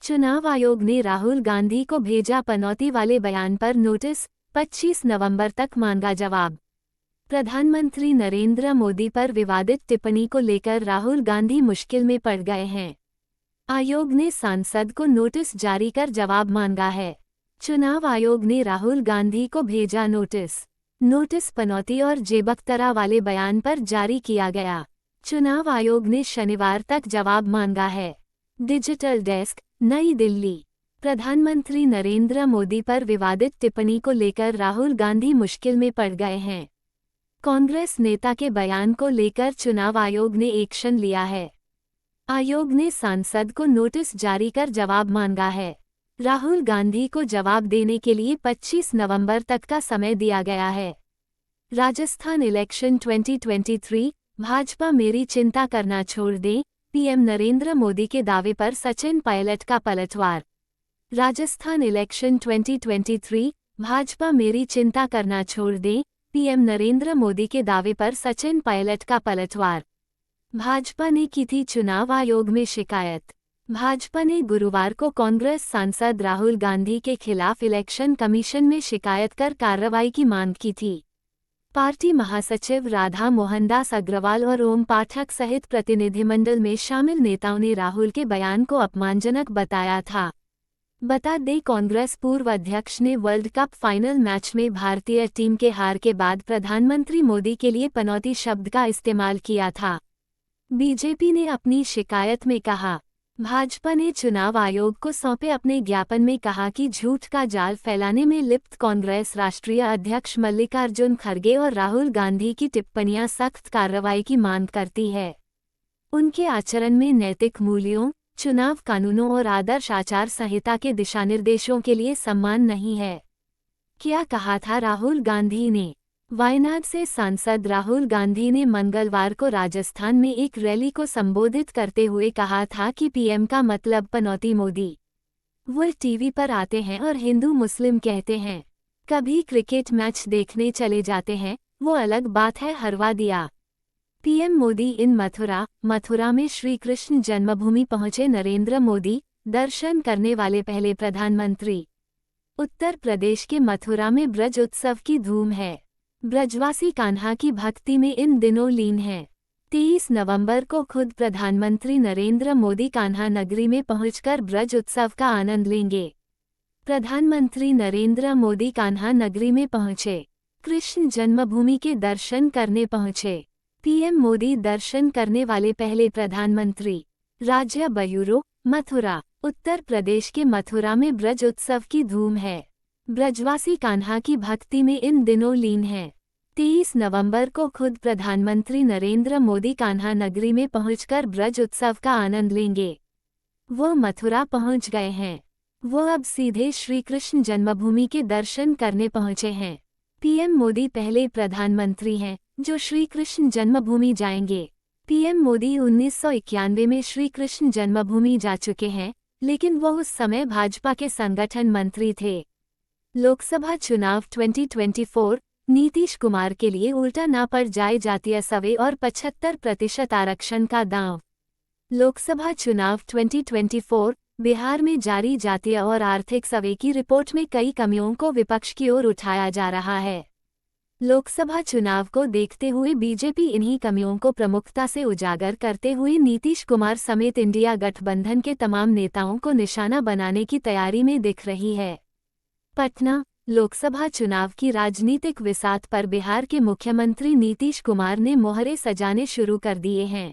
चुनाव आयोग ने राहुल गांधी को भेजा पनौती वाले बयान पर नोटिस, 25 नवंबर तक मांगा जवाब। प्रधानमंत्री नरेंद्र मोदी पर विवादित टिप्पणी को लेकर राहुल गांधी मुश्किल में पड़ गए हैं। आयोग ने सांसद को नोटिस जारी कर जवाब मांगा है। चुनाव आयोग ने राहुल गांधी को भेजा नोटिस पनौती और जेबकतरा वाले बयान पर जारी किया गया। चुनाव आयोग ने शनिवार तक जवाब मांगा है। डिजिटल डेस्क, नई दिल्ली। प्रधानमंत्री नरेंद्र मोदी पर विवादित टिप्पणी को लेकर राहुल गांधी मुश्किल में पड़ गए हैं। कांग्रेस नेता के बयान को लेकर चुनाव आयोग ने एक्शन लिया है। आयोग ने सांसद को नोटिस जारी कर जवाब मांगा है। राहुल गांधी को जवाब देने के लिए 25 नवंबर तक का समय दिया गया है। राजस्थान इलेक्शन 2023, भाजपा मेरी चिंता करना छोड़ दें, पीएम नरेंद्र मोदी के दावे पर सचिन पायलट का पलटवार। राजस्थान इलेक्शन 2023, भाजपा मेरी चिंता करना छोड़ दें, पीएम नरेंद्र मोदी के दावे पर सचिन पायलट का पलटवार। भाजपा ने की थी चुनाव आयोग में शिकायत। भाजपा ने गुरुवार को कांग्रेस सांसद राहुल गांधी के खिलाफ इलेक्शन कमीशन में शिकायत कर कार्रवाई की मांग की थी। पार्टी महासचिव राधा मोहनदास अग्रवाल और ओम पाठक सहित प्रतिनिधिमंडल में शामिल नेताओं ने राहुल के बयान को अपमानजनक बताया था। बता दें, कांग्रेस पूर्व अध्यक्ष ने वर्ल्ड कप फाइनल मैच में भारतीय टीम के हार के बाद प्रधानमंत्री मोदी के लिए पनौती शब्द का इस्तेमाल किया था। बीजेपी ने अपनी शिकायत में कहा, भाजपा ने चुनाव आयोग को सौंपे अपने ज्ञापन में कहा कि झूठ का जाल फैलाने में लिप्त कांग्रेस राष्ट्रीय अध्यक्ष मल्लिकार्जुन खड़गे और राहुल गांधी की टिप्पणियां सख्त कार्रवाई की मांग करती है। उनके आचरण में नैतिक मूल्यों, चुनाव कानूनों और आदर्श आचार संहिता के दिशानिर्देशों के लिए सम्मान नहीं है। क्या कहा था राहुल गांधी ने? वायनाड से सांसद राहुल गांधी ने मंगलवार को राजस्थान में एक रैली को संबोधित करते हुए कहा था कि पीएम का मतलब पनौती मोदी। वो टीवी पर आते हैं और हिंदू मुस्लिम कहते हैं, कभी क्रिकेट मैच देखने चले जाते हैं, वो अलग बात है, हरवा दिया। पीएम मोदी इन मथुरा में श्री कृष्ण जन्मभूमि पहुंचे नरेंद्र मोदी, दर्शन करने वाले पहले प्रधानमंत्री। उत्तर प्रदेश के मथुरा में ब्रज उत्सव की धूम है। ब्रजवासी कान्हा की भक्ति में इन दिनों लीन हैं। 23 नवंबर को खुद प्रधानमंत्री नरेंद्र मोदी कान्हा नगरी में पहुंचकर ब्रज उत्सव का आनंद लेंगे। प्रधानमंत्री नरेंद्र मोदी कान्हा नगरी में पहुंचे, कृष्ण जन्मभूमि के दर्शन करने पहुंचे। पीएम मोदी दर्शन करने वाले पहले प्रधानमंत्री। राज्य बयूरो, मथुरा। उत्तर प्रदेश के मथुरा में ब्रज उत्सव की धूम है। ब्रजवासी कान्हा की भक्ति में इन दिनों लीन हैं। 23 नवंबर को खुद प्रधानमंत्री नरेंद्र मोदी कान्हा नगरी में पहुंचकर ब्रज उत्सव का आनंद लेंगे। वो मथुरा पहुंच गए हैं। वो अब सीधे श्री कृष्ण जन्मभूमि के दर्शन करने पहुंचे हैं। पीएम मोदी पहले प्रधानमंत्री हैं जो श्री कृष्ण जन्मभूमि जाएंगे। पीएम मोदी 1991 में श्री कृष्ण जन्मभूमि जा चुके हैं, लेकिन वो उस समय भाजपा के संगठन मंत्री थे। लोकसभा चुनाव 2024, नीतीश कुमार के लिए उल्टा ना पड़ जाए जातीय सर्वे और 75% आरक्षण का दांव। लोकसभा चुनाव 2024, बिहार में जारी जातीय और आर्थिक सर्वे की रिपोर्ट में कई कमियों को विपक्ष की ओर उठाया जा रहा है। लोकसभा चुनाव को देखते हुए बीजेपी इन्हीं कमियों को प्रमुखता से उजागर करते हुए नीतीश कुमार समेत इंडिया गठबंधन के तमाम नेताओं को निशाना बनाने की तैयारी में दिख रही है। पटना। लोकसभा चुनाव की राजनीतिक विसात पर बिहार के मुख्यमंत्री नीतीश कुमार ने मोहरे सजाने शुरू कर दिए हैं।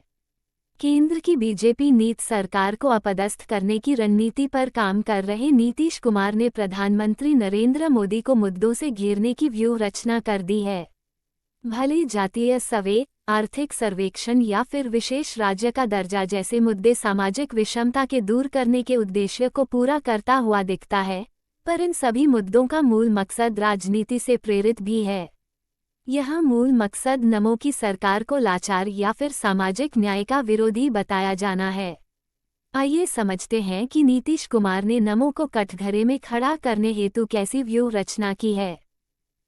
केंद्र की बीजेपी नीति सरकार को अपदस्थ करने की रणनीति पर काम कर रहे नीतीश कुमार ने प्रधानमंत्री नरेंद्र मोदी को मुद्दों से घेरने की व्यूह रचना कर दी है। भले जातीय सर्वे, आर्थिक सर्वेक्षण या फिर विशेष राज्य का दर्जा जैसे मुद्दे सामाजिक विषमता के दूर करने के उद्देश्य को पूरा करता हुआ दिखता है, पर इन सभी मुद्दों का मूल मकसद राजनीति से प्रेरित भी है। यह मूल मकसद नमो की सरकार को लाचार या फिर सामाजिक न्याय का विरोधी बताया जाना है। आइए समझते हैं कि नीतीश कुमार ने नमो को कटघरे में खड़ा करने हेतु कैसी व्यूह रचना की है।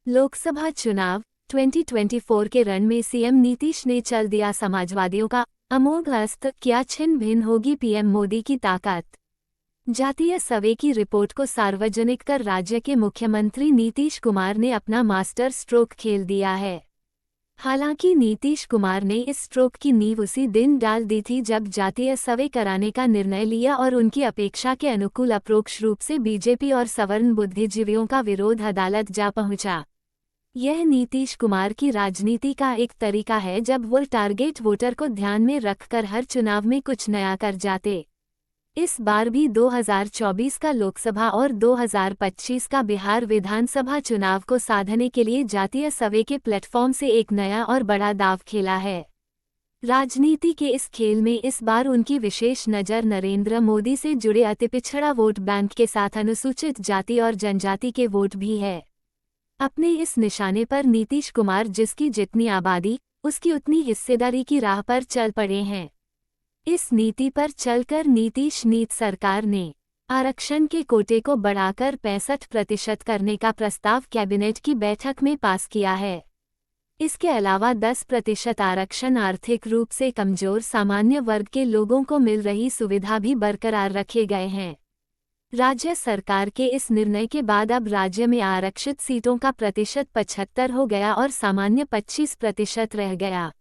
लोकसभा चुनाव 2024 के रण में सीएम नीतीश ने चल दिया समाजवादियों का अमोघ अस्त्र, क्या छिन्न भिन्न होगी पीएम मोदी की ताकत। जातीय सर्वे की रिपोर्ट को सार्वजनिक कर राज्य के मुख्यमंत्री नीतीश कुमार ने अपना मास्टर स्ट्रोक खेल दिया है। हालांकि नीतीश कुमार ने इस स्ट्रोक की नींव उसी दिन डाल दी थी जब जातीय सर्वे कराने का निर्णय लिया और उनकी अपेक्षा के अनुकूल अप्रोक्ष रूप से बीजेपी और सवर्ण बुद्धिजीवियों का विरोध अदालत जा पहुंचा। यह नीतीश कुमार की राजनीति का एक तरीका है जब वो टारगेट वोटर को ध्यान में रखकर हर चुनाव में कुछ नया कर जाते। इस बार भी 2024 का लोकसभा और 2025 का बिहार विधानसभा चुनाव को साधने के लिए जातीय सर्वे के प्लेटफॉर्म से एक नया और बड़ा दांव खेला है। राजनीति के इस खेल में इस बार उनकी विशेष नज़र नरेंद्र मोदी से जुड़े अतिपिछड़ा वोट बैंक के साथ अनुसूचित जाति और जनजाति के वोट भी है। अपने इस निशाने पर नीतीश कुमार जिसकी जितनी आबादी उसकी उतनी हिस्सेदारी की राह पर चल पड़े हैं। इस नीति पर चलकर नीतीश नीत सरकार ने आरक्षण के कोटे को बढ़ाकर 65% करने का प्रस्ताव कैबिनेट की बैठक में पास किया है। इसके अलावा 10% आरक्षण आर्थिक रूप से कमजोर सामान्य वर्ग के लोगों को मिल रही सुविधा भी बरकरार रखे गए हैं। राज्य सरकार के इस निर्णय के बाद अब राज्य में आरक्षित सीटों का प्रतिशत 75 हो गया और सामान्य 25% रह गया।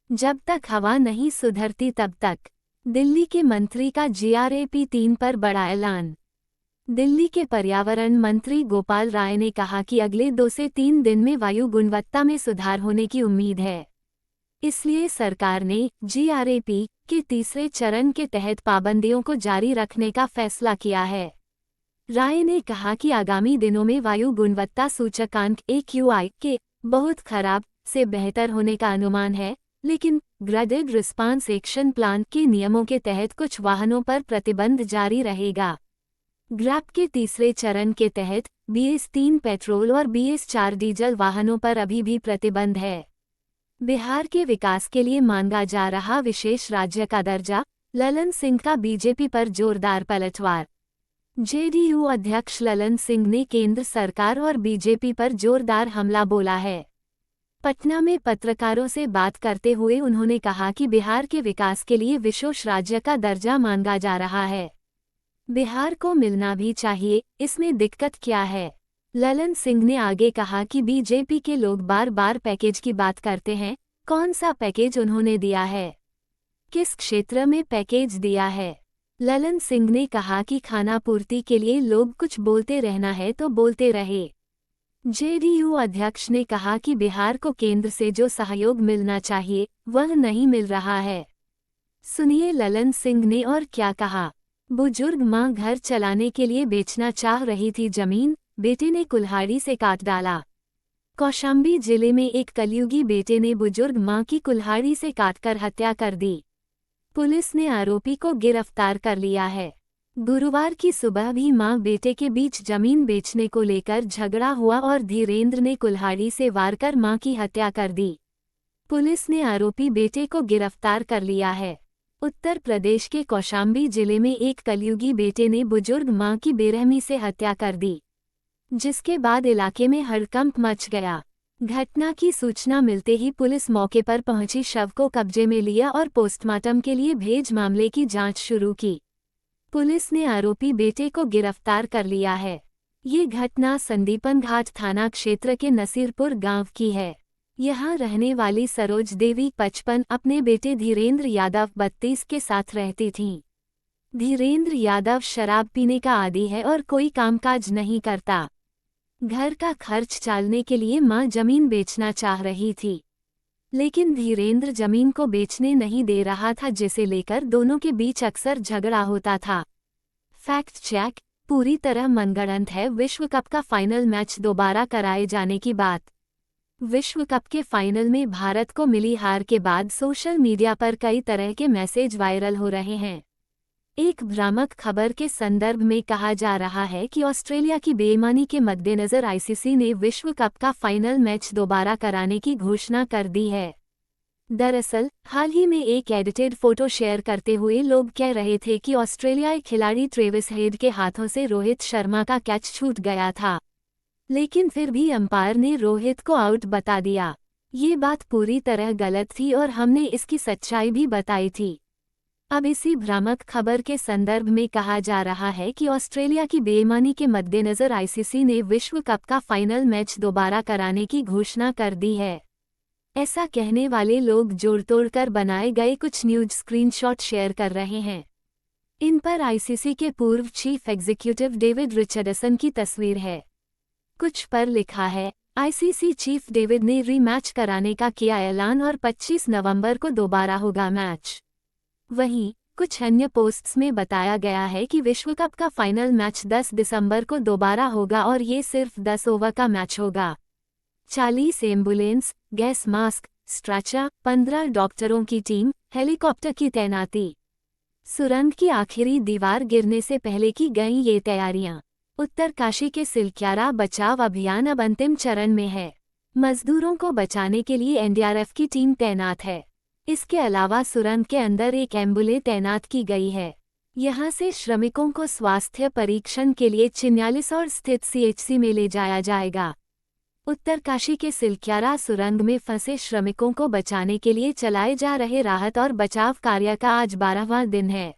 जब तक हवा नहीं सुधरती तब तक। दिल्ली के मंत्री का GRAP 3 पर बड़ा ऐलान। दिल्ली के पर्यावरण मंत्री गोपाल राय ने कहा कि अगले 2 से 3 दिन में वायु गुणवत्ता में सुधार होने की उम्मीद है। इसलिए सरकार ने GRAP के तीसरे चरण के तहत पाबंदियों को जारी रखने का फैसला किया है। राय ने कहा कि आगामी दिनों में वायु गुणवत्ता सूचकांक AQI के बहुत खराब से बेहतर होने का अनुमान है, लेकिन ग्रेडेड रिस्पांस एक्शन प्लान के नियमों के तहत कुछ वाहनों पर प्रतिबंध जारी रहेगा। ग्रैप के तीसरे चरण के तहत BS3 पेट्रोल और BS4 डीजल वाहनों पर अभी भी प्रतिबंध है। बिहार के विकास के लिए मांगा जा रहा विशेष राज्य का दर्जा, ललन सिंह का बीजेपी पर जोरदार पलटवार। JDU अध्यक्ष ललन सिंह ने केंद्र सरकार और बीजेपी पर जोरदार हमला बोला है। पटना में पत्रकारों से बात करते हुए उन्होंने कहा कि बिहार के विकास के लिए विशेष राज्य का दर्जा मांगा जा रहा है। बिहार को मिलना भी चाहिए, इसमें दिक्कत क्या है? ललन सिंह ने आगे कहा कि बीजेपी के लोग बार बार पैकेज की बात करते हैं, कौन सा पैकेज उन्होंने दिया है? किस क्षेत्र में पैकेज दिया है? ललन सिंह ने कहा कि खाना पूर्ति के लिए लोग कुछ बोलते रहना है तो बोलते रहे। JDU अध्यक्ष ने कहा कि बिहार को केंद्र से जो सहयोग मिलना चाहिए वह नहीं मिल रहा है। सुनिए ललन सिंह ने और क्या कहा। बुजुर्ग मां घर चलाने के लिए बेचना चाह रही थी जमीन, बेटे ने कुल्हाड़ी से काट डाला। कौशाम्बी जिले में एक कलयुगी बेटे ने बुजुर्ग मां की कुल्हाड़ी से काटकर हत्या कर दी। पुलिस ने आरोपी को गिरफ्तार कर लिया है। गुरुवार की सुबह भी मां बेटे के बीच जमीन बेचने को लेकर झगड़ा हुआ और धीरेंद्र ने कुल्हाड़ी से वार कर मां की हत्या कर दी। पुलिस ने आरोपी बेटे को गिरफ्तार कर लिया है। उत्तर प्रदेश के कौशाम्बी जिले में एक कलयुगी बेटे ने बुजुर्ग मां की बेरहमी से हत्या कर दी, जिसके बाद इलाके में हड़कंप मच गया। घटना की सूचना मिलते ही पुलिस मौके पर पहुंची, शव को कब्जे में लिया और पोस्टमार्टम के लिए भेज मामले की जांच शुरू की। पुलिस ने आरोपी बेटे को गिरफ्तार कर लिया है। ये घटना संदीपन घाट थाना क्षेत्र के नसीरपुर गांव की है। यहां रहने वाली सरोज देवी 55 अपने बेटे धीरेंद्र यादव 32 के साथ रहती थीं। धीरेंद्र यादव शराब पीने का आदी है और कोई कामकाज नहीं करता। घर का खर्च चालने के लिए मां जमीन बेचना चाह रही थी, लेकिन धीरेंद्र जमीन को बेचने नहीं दे रहा था, जिसे लेकर दोनों के बीच अक्सर झगड़ा होता था। फैक्ट चेक, पूरी तरह मनगढ़ंत है विश्व कप का फाइनल मैच दोबारा कराए जाने की बात। विश्व कप के फाइनल में भारत को मिली हार के बाद सोशल मीडिया पर कई तरह के मैसेज वायरल हो रहे हैं। एक भ्रामक खबर के संदर्भ में कहा जा रहा है कि ऑस्ट्रेलिया की बेईमानी के मद्देनजर ICC ने विश्व कप का फाइनल मैच दोबारा कराने की घोषणा कर दी है। दरअसल हाल ही में एक एडिटेड फोटो शेयर करते हुए लोग कह रहे थे कि ऑस्ट्रेलियाई खिलाड़ी ट्रेविस हेड के हाथों से रोहित शर्मा का कैच छूट गया था, लेकिन फिर भी अंपायर ने रोहित को आउट बता दिया। ये बात पूरी तरह गलत थी और हमने इसकी सच्चाई भी बताई थी। अब इसी भ्रामक खबर के संदर्भ में कहा जा रहा है कि ऑस्ट्रेलिया की बेईमानी के मद्देनजर आईसीसी ने विश्व कप का फाइनल मैच दोबारा कराने की घोषणा कर दी है। ऐसा कहने वाले लोग जोड़-तोड़ कर बनाए गए कुछ न्यूज स्क्रीनशॉट शेयर कर रहे हैं। इन पर आईसीसी के पूर्व चीफ एग्जीक्यूटिव डेविड रिचर्डसन की तस्वीर है। कुछ पर लिखा है, आईसीसी चीफ डेविड ने रीमैच कराने का किया ऐलान और 25 नवंबर को दोबारा होगा मैच। वहीं कुछ अन्य पोस्ट्स में बताया गया है कि विश्व कप का फाइनल मैच 10 दिसंबर को दोबारा होगा और ये सिर्फ 10 ओवर का मैच होगा। 40 एम्बुलेंस, गैस मास्क, स्ट्रेचर, 15 डॉक्टरों की टीम, हेलीकॉप्टर की तैनाती। सुरंग की आखिरी दीवार गिरने से पहले की गई ये तैयारियां। उत्तरकाशी के सिलक्यारा बचाव अभियान अब अंतिम चरण में है। मजदूरों को बचाने के लिए एनडीआरएफ की टीम तैनात है। इसके अलावा सुरंग के अंदर एक एम्बुलेंस तैनात की गई है। यहां से श्रमिकों को स्वास्थ्य परीक्षण के लिए चिन्यालीसौर स्थित सीएचसी में ले जाया जाएगा। उत्तरकाशी के सिलक्यारा सुरंग में फंसे श्रमिकों को बचाने के लिए चलाए जा रहे राहत और बचाव कार्य का आज 12वां दिन है।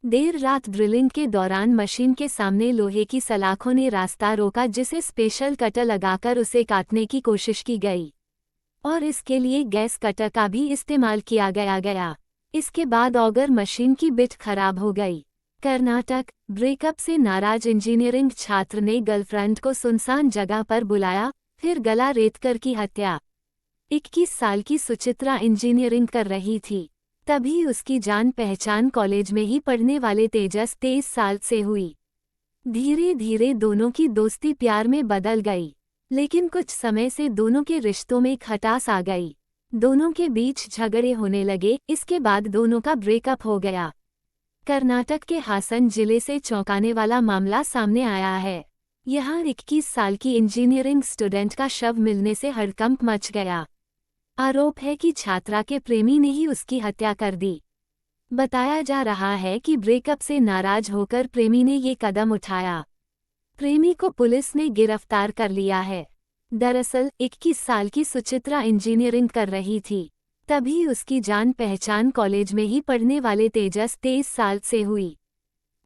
देर रात ड्रिलिंग के दौरान मशीन के सामने लोहे की सलाखों ने रास्ता रोका, जिसे स्पेशल कटर लगाकर उसे काटने की कोशिश की गई और इसके लिए गैस कटर का भी इस्तेमाल किया गया। इसके बाद ऑगर मशीन की बिट खराब हो गई। कर्नाटक, ब्रेकअप से नाराज इंजीनियरिंग छात्र ने गर्लफ्रेंड को सुनसान जगह पर बुलाया, फिर गला रेतकर की हत्या। 21 साल की सुचित्रा इंजीनियरिंग कर रही थी, तभी उसकी जान पहचान कॉलेज में ही पढ़ने वाले तेजस 23 साल से हुई। धीरे धीरे दोनों की दोस्ती प्यार में बदल गई, लेकिन कुछ समय से दोनों के रिश्तों में खटास आ गई। दोनों के बीच झगड़े होने लगे, इसके बाद दोनों का ब्रेकअप हो गया। कर्नाटक के हासन जिले से चौंकाने वाला मामला सामने आया है। यहाँ 21 साल की इंजीनियरिंग स्टूडेंट का शव मिलने से हड़कंप मच गया। आरोप है कि छात्रा के प्रेमी ने ही उसकी हत्या कर दी। बताया जा रहा है कि ब्रेकअप से नाराज होकर प्रेमी ने ये कदम उठाया। प्रेमी को पुलिस ने गिरफ्तार कर लिया है। दरअसल 21 साल की सुचित्रा इंजीनियरिंग कर रही थी, तभी उसकी जान पहचान कॉलेज में ही पढ़ने वाले तेजस 23 साल से हुई।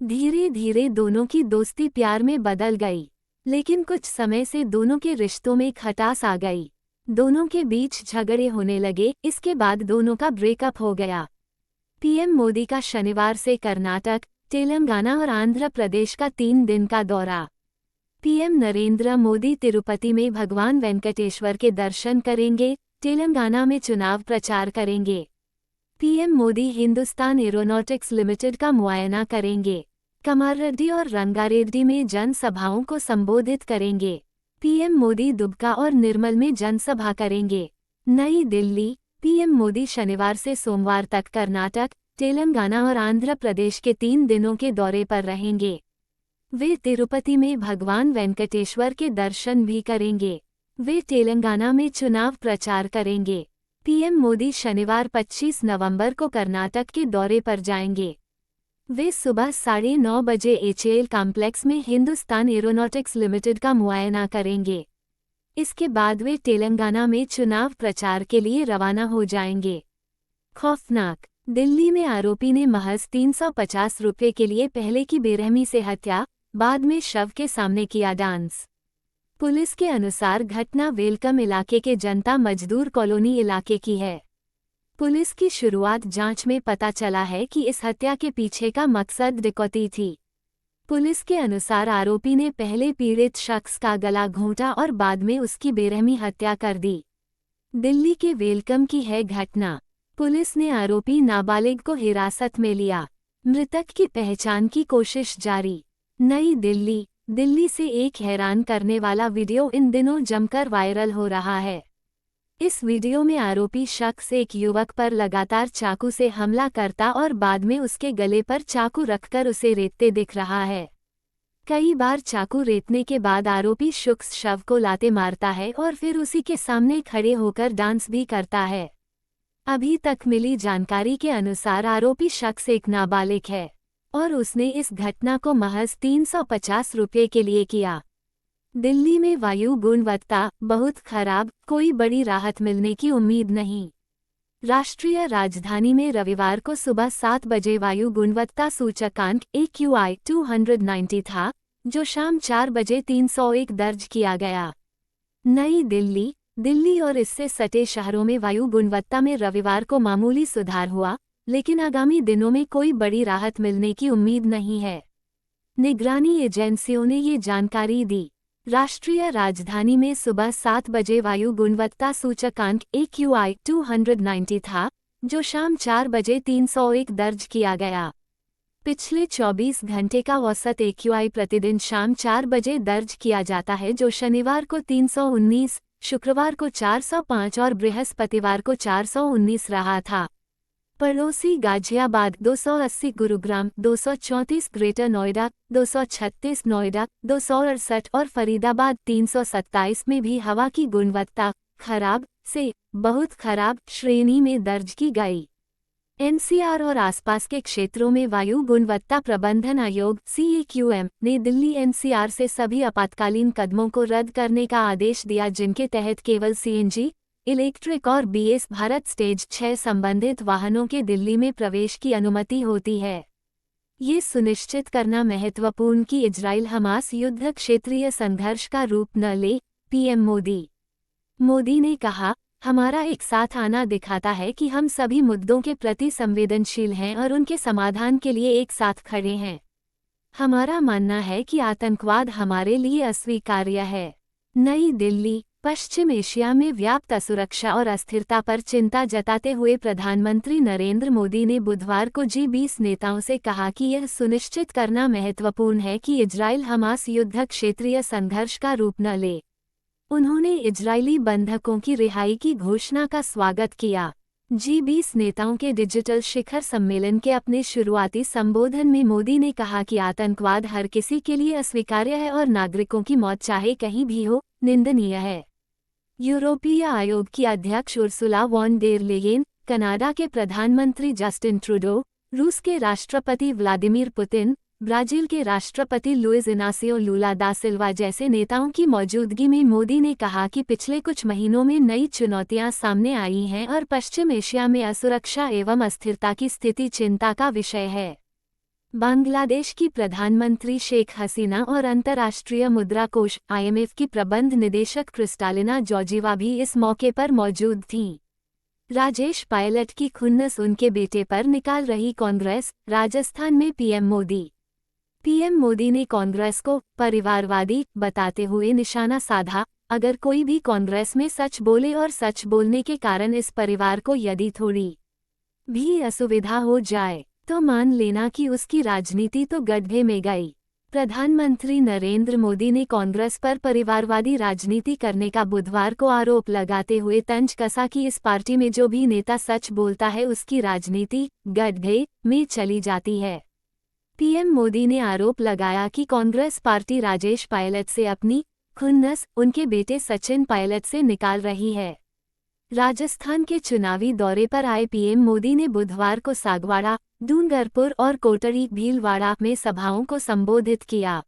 धीरे धीरे दोनों की दोस्ती प्यार में बदल गई, लेकिन कुछ समय से दोनों के रिश्तों में खटास आ गई। दोनों के बीच झगड़े होने लगे, इसके बाद दोनों का ब्रेकअप हो गया। पीएम मोदी का शनिवार से कर्नाटक, तेलंगाना और आंध्र प्रदेश का 3 दिन का दौरा। पीएम नरेंद्र मोदी तिरुपति में भगवान वेंकटेश्वर के दर्शन करेंगे, तेलंगाना में चुनाव प्रचार करेंगे। PM Modi Hindustan aeronautics limited का मुआयना करेंगे। कमारेड्डी और रंगारेड्डी में जनसभाओं को संबोधित करेंगे। पीएम मोदी दुबका और निर्मल में जनसभा करेंगे। नई दिल्ली, पीएम मोदी शनिवार से सोमवार तक कर्नाटक, तेलंगाना और आंध्र प्रदेश के 3 दिनों के दौरे पर रहेंगे। वे तिरुपति में भगवान वेंकटेश्वर के दर्शन भी करेंगे। वे तेलंगाना में चुनाव प्रचार करेंगे। पीएम मोदी शनिवार 25 नवंबर को कर्नाटक के दौरे पर जाएंगे। वे सुबह 9:30 बजे एचएएल कॉम्प्लेक्स में हिंदुस्तान एरोनॉटिक्स लिमिटेड का मुआयना करेंगे। इसके बाद वे तेलंगाना में चुनाव प्रचार के लिए रवाना हो जाएंगे। खौफनाक, दिल्ली में आरोपी ने महज 350 रुपये के लिए पहले की बेरहमी से हत्या, बाद में शव के सामने किया डांस। पुलिस के अनुसार घटना वेलकम इलाके के जनता मजदूर कॉलोनी इलाके की है। पुलिस की शुरुआत जांच में पता चला है कि इस हत्या के पीछे का मकसद डकैती थी। पुलिस के अनुसार आरोपी ने पहले पीड़ित शख्स का गला घोंटा और बाद में उसकी बेरहमी हत्या कर दी। दिल्ली के वेलकम की है घटना। पुलिस ने आरोपी नाबालिग को हिरासत में लिया। मृतक की पहचान की कोशिश जारी। नई दिल्ली, दिल्ली से एक हैरान करने वाला वीडियो इन दिनों जमकर वायरल हो रहा है। इस वीडियो में आरोपी शख्स एक युवक पर लगातार चाकू से हमला करता और बाद में उसके गले पर चाकू रखकर उसे रेतते दिख रहा है। कई बार चाकू रेतने के बाद आरोपी शख्स शव को लाते मारता है और फिर उसी के सामने खड़े होकर डांस भी करता है। अभी तक मिली जानकारी के अनुसार आरोपी शख्स एक नाबालिग है और उसने इस घटना को महज 350 रुपये के लिए किया। दिल्ली में वायु गुणवत्ता बहुत खराब, कोई बड़ी राहत मिलने की उम्मीद नहीं। राष्ट्रीय राजधानी में रविवार को सुबह 7 बजे वायु गुणवत्ता सूचकांक AQI 290 था, जो शाम 4 बजे 301 दर्ज किया गया। नई दिल्ली, दिल्ली और इससे सटे शहरों में वायु गुणवत्ता में रविवार को मामूली सुधार हुआ, लेकिन आगामी दिनों में कोई बड़ी राहत मिलने की उम्मीद नहीं है। निगरानी एजेंसियों ने ये जानकारी दी। राष्ट्रीय राजधानी में सुबह 7 बजे वायु गुणवत्ता सूचकांक AQI 290 था, जो शाम 4 बजे 301 दर्ज किया गया। पिछले 24 घंटे का औसत AQI प्रतिदिन शाम 4 बजे दर्ज किया जाता है, जो शनिवार को 319, शुक्रवार को 405 और बृहस्पतिवार को 419 रहा था। पड़ोसी गाजियाबाद 280, गुरुग्राम 234, ग्रेटर नोएडा 236, नोएडा 268 और फरीदाबाद 327 में भी हवा की गुणवत्ता खराब से बहुत खराब श्रेणी में दर्ज की गई। NCR और आसपास के क्षेत्रों में वायु गुणवत्ता प्रबंधन आयोग CAQM ने दिल्ली NCR से सभी आपातकालीन कदमों को रद्द करने का आदेश दिया, जिनके तहत केवल CNG, इलेक्ट्रिक और BS भारत स्टेज 6 संबंधित वाहनों के दिल्ली में प्रवेश की अनुमति होती है। ये सुनिश्चित करना महत्वपूर्ण कि इजराइल हमास युद्ध क्षेत्रीय संघर्ष का रूप न ले, PM मोदी ने कहा, हमारा एक साथ आना दिखाता है कि हम सभी मुद्दों के प्रति संवेदनशील हैं और उनके समाधान के लिए एक साथ खड़े हैं। हमारा मानना है कि आतंकवाद हमारे लिए अस्वीकार्य है। नई दिल्ली, पश्चिम एशिया में व्याप्त असुरक्षा और अस्थिरता पर चिंता जताते हुए प्रधानमंत्री नरेंद्र मोदी ने बुधवार को G20 नेताओं से कहा कि यह सुनिश्चित करना महत्वपूर्ण है कि इजराइल हमास युद्ध क्षेत्रीय संघर्ष का रूप न ले। उन्होंने इजरायली बंधकों की रिहाई की घोषणा का स्वागत किया। G20 नेताओं के डिजिटल शिखर सम्मेलन के अपने शुरुआती संबोधन में मोदी ने कहा कि आतंकवाद हर किसी के लिए अस्वीकार्य है और नागरिकों की मौत चाहे कहीं भी हो, निंदनीय है। यूरोपीय आयोग की अध्यक्ष Ursula von der Leyen, Canada के प्रधानमंत्री जस्टिन ट्रूडो, रूस के राष्ट्रपति व्लादिमीर पुतिन, ब्राजील के राष्ट्रपति लुइज इनासियो लूला दा सिल्वा जैसे नेताओं की मौजूदगी में मोदी ने कहा कि पिछले कुछ महीनों में नई चुनौतियां सामने आई हैं और पश्चिम एशिया में असुरक्षा एवं अस्थिरता की स्थिति चिंता का विषय है। बांग्लादेश की प्रधानमंत्री शेख हसीना और अंतर्राष्ट्रीय मुद्रा कोष IMF की प्रबंध निदेशक क्रिस्टालिना जॉर्जीवा भी इस मौके पर मौजूद थीं। राजेश पायलट की खुन्नस उनके बेटे पर निकाल रही कांग्रेस, राजस्थान में PM मोदी ने कांग्रेस को परिवारवादी बताते हुए निशाना साधा। अगर कोई भी कांग्रेस में सच बोले और सच बोलने के कारण इस परिवार को यदि थोड़ी भी असुविधा हो जाए तो मान लेना कि उसकी राजनीति तो गड्ढे में गई। प्रधानमंत्री नरेंद्र मोदी ने कांग्रेस पर परिवारवादी राजनीति करने का बुधवार को आरोप लगाते हुए तंज कसा कि इस पार्टी में जो भी नेता सच बोलता है उसकी राजनीति गड्ढे में चली जाती है। PM मोदी ने आरोप लगाया कि कांग्रेस पार्टी राजेश पायलट से अपनी खुन्नस उनके बेटे सचिन पायलट से निकाल रही है। राजस्थान के चुनावी दौरे पर आए PM मोदी ने बुधवार को सागवाड़ा, डूंगरपुर और कोटड़ी भीलवाड़ा में सभाओं को संबोधित किया।